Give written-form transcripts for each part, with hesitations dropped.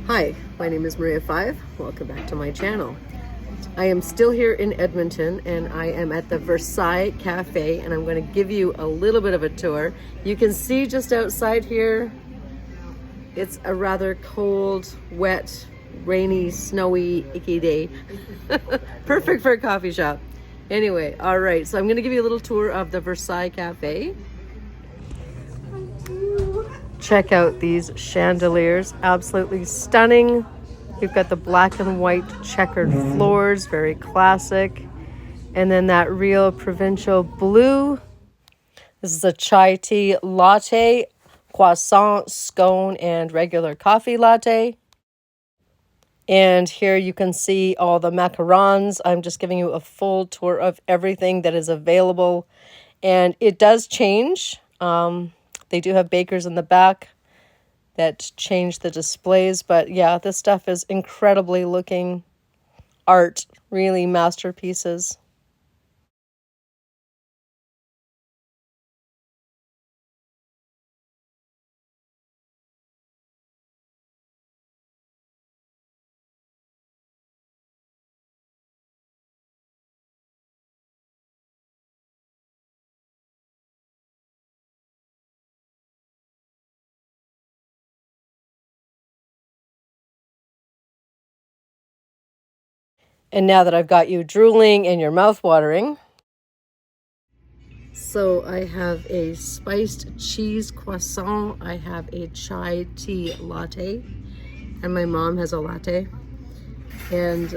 Hi, my name is Maria 5. Welcome back to my channel. I am still here in Edmonton and I am at the Versailles Cafe and I'm going to give you a little bit of a tour. You can see just outside here, it's a rather cold, wet, rainy, snowy, icky day. Perfect for a coffee shop. Anyway, all right, so I'm going to give you a little tour of the Versailles Cafe. Check out these chandeliers, absolutely stunning. We've got the black and white checkered floors, very classic. And then that real provincial blue. This is a chai tea latte, croissant, scone, and regular coffee latte. And here you can see all the macarons. I'm just giving you a full tour of everything that is available. And it does change. They do have bakers in the back that change the displays. But yeah, this stuff is incredibly looking art, really masterpieces. And now that I've got you drooling and your mouth watering. So I have a spiced cheese croissant. I have a chai tea latte. And my mom has a latte. And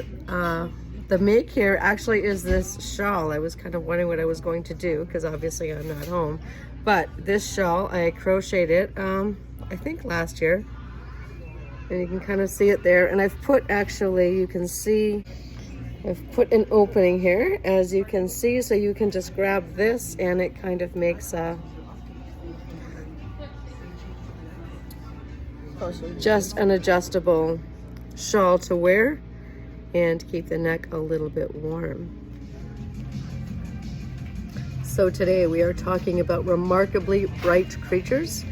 the make here actually is this shawl. I was kind of wondering what I was going to do because obviously I'm not home. But this shawl, I crocheted it, I think last year. And you can kind of see it there. And I've put actually, you can see, I've put an opening here, as you can see, so you can just grab this and it kind of makes just an adjustable shawl to wear and keep the neck a little bit warm. So today we are talking about Remarkably Bright Creatures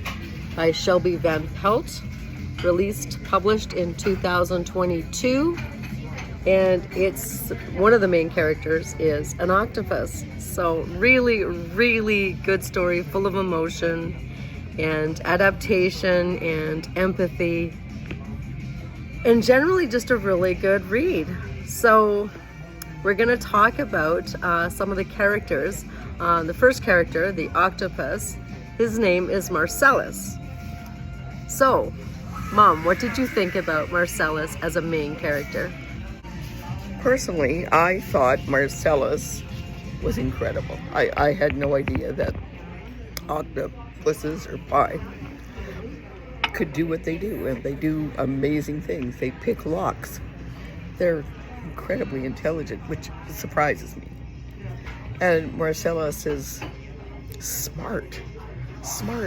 by Shelby Van Pelt, published in 2022. And it's one of the main characters is an octopus. So really, really good story, full of emotion and adaptation and empathy. And generally just a really good read. So we're gonna talk about some of the characters. The first character, the octopus, his name is Marcellus. So, Mom, what did you think about Marcellus as a main character? Personally, I thought Marcellus was incredible. I had no idea that octopuses or pie could do what they do, and they do amazing things. They pick locks. They're incredibly intelligent, which surprises me. And Marcellus is smart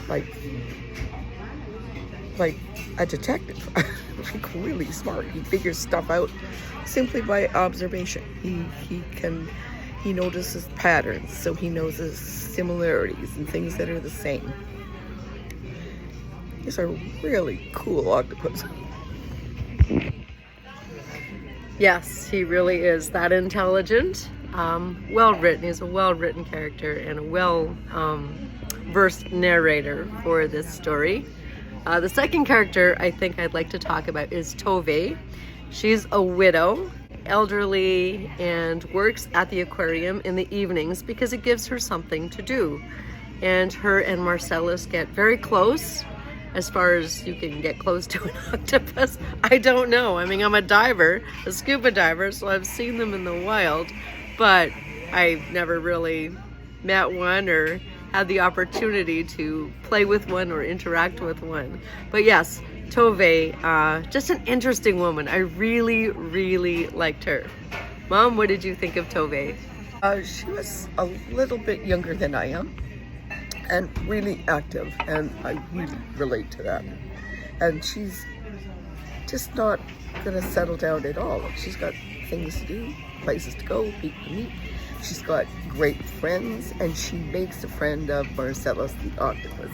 like a detective. Like really smart. He figures stuff out simply by observation. He notices patterns, so he knows the similarities and things that are the same. He's a really cool octopus. Yes, he really is that intelligent, well-written. He's a well-written character and a well-versed narrator for this story. The second character I think I'd like to talk about is Tove. She's a widow, elderly, and works at the aquarium in the evenings because it gives her something to do. And her and Marcellus get very close, as far as you can get close to an octopus. I don't know. I mean, I'm a diver, a scuba diver, so I've seen them in the wild, but I've never really met one or had the opportunity to play with one or interact with one. But yes, Tove, just an interesting woman. I really, really liked her. Mom, what did you think of Tove? She was a little bit younger than I am and really active, and I really relate to that. And she's just not gonna settle down at all. She's got things to do, places to go, people to meet. She's got great friends, and she makes a friend of Marcellus the octopus,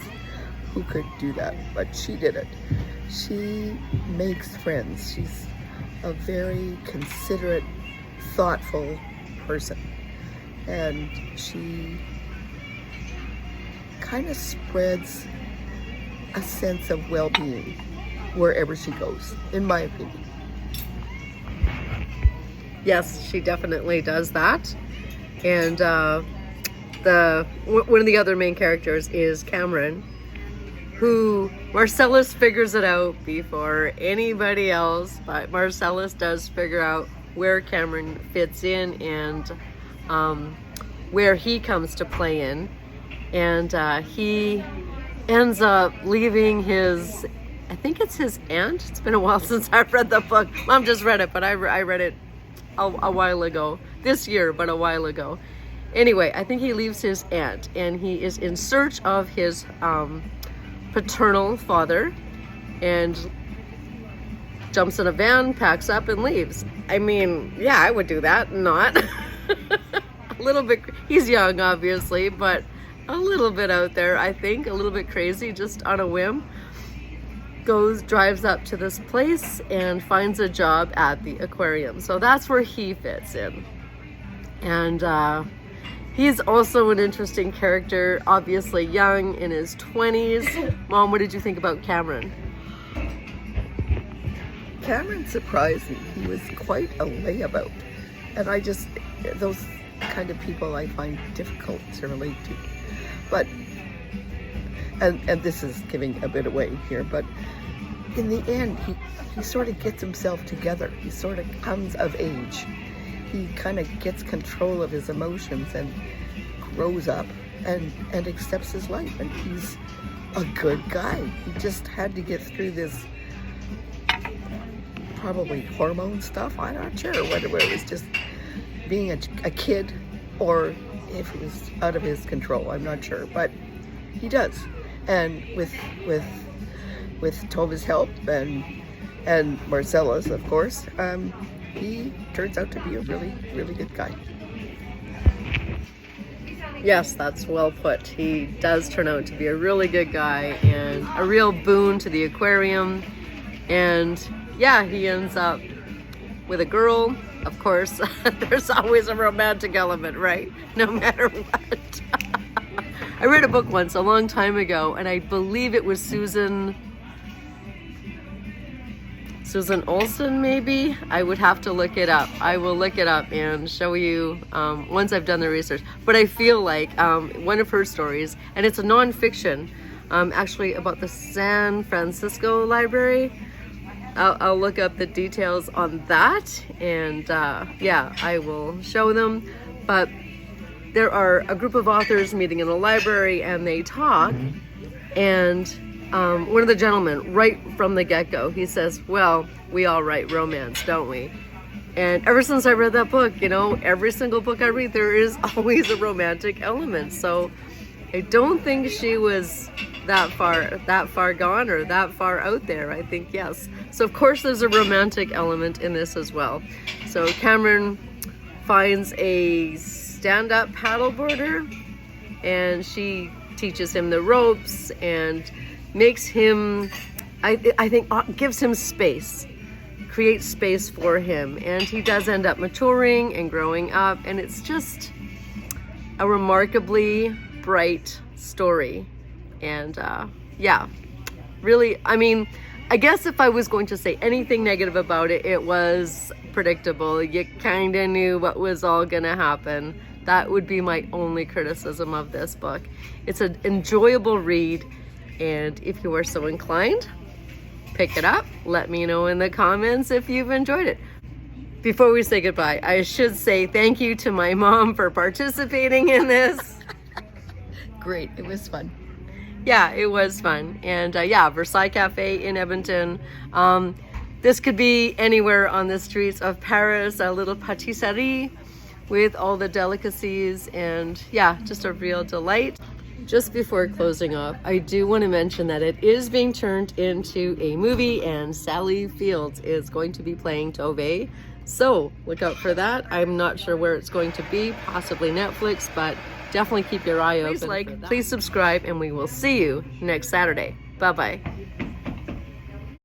who could do that, but she did it. she makes friends. She's a very considerate, thoughtful person. And she kind of spreads a sense of well-being wherever she goes, in my opinion. Yes, she definitely does that. And one of the other main characters is Cameron, who Marcellus figures it out before anybody else, but Marcellus does figure out where Cameron fits in and where he comes to play in. And he ends up leaving his, I think it's his aunt. It's been a while since I've read the book. Mom just read it, but I read it a while ago. This year, but a while ago. Anyway, I think he leaves his aunt and he is in search of his paternal father and jumps in a van, packs up and leaves. I mean, yeah, I would do that. Not. A little bit, he's young obviously, but a little bit out there, I think, a little bit crazy, just on a whim. Drives up to this place and finds a job at the aquarium. So that's where he fits in. And he's also an interesting character, obviously young, in his 20s. Mom, what did you think about Cameron? Cameron surprised me. He was quite a layabout. And those kind of people I find difficult to relate to. But, and this is giving a bit away here, but in the end, he sort of gets himself together. He sort of comes of age. He kind of gets control of his emotions and grows up and accepts his life. And he's a good guy. He just had to get through this probably hormone stuff. I'm not sure whether it was just being a kid or if it was out of his control. I'm not sure, but he does. And with Tova's help and Marcellus, of course, he turns out to be a really, really good guy. Yes, that's well put. He does turn out to be a really good guy and a real boon to the aquarium. And yeah, he ends up with a girl. Of course, there's always a romantic element, right? No matter what. I read a book once a long time ago, and I believe it was Susan Olsen, maybe? I would have to look it up. I will look it up and show you once I've done the research. But I feel like one of her stories, and it's a nonfiction, actually about the San Francisco Library. I'll look up the details on that, and yeah, I will show them. But there are a group of authors meeting in a library, and they talk, and one of the gentlemen, right from the get-go, he says, well, we all write romance, don't we? And ever since I read that book, you know, every single book I read, there is always a romantic element. So I don't think she was that far gone or that far out there. I think yes. So of course there's a romantic element in this as well. So Cameron finds a stand-up paddleboarder, and she teaches him the ropes and makes him, I think, gives him space, creates space for him, and he does end up maturing and growing up, and it's just a remarkably bright story. And yeah, really, I mean, I guess if I was going to say anything negative about it, it was predictable. You kind of knew what was all gonna happen. That would be my only criticism of this book. It's an enjoyable read, and if you are so inclined, pick it up. Let me know in the comments if you've enjoyed it. Before we say goodbye, I should say thank you to my mom for participating in this. Great, it was fun. Yeah, it was fun. And yeah, Versailles Cafe in Edmonton. This could be anywhere on the streets of Paris, a little patisserie with all the delicacies, and yeah, just a real delight. Just before closing up, I do want to mention that it is being turned into a movie, and Sally Fields is going to be playing Tove. So look out for that. I'm not sure where it's going to be, possibly Netflix, but definitely keep your eye open. Please subscribe, and we will see you next Saturday. Bye-bye.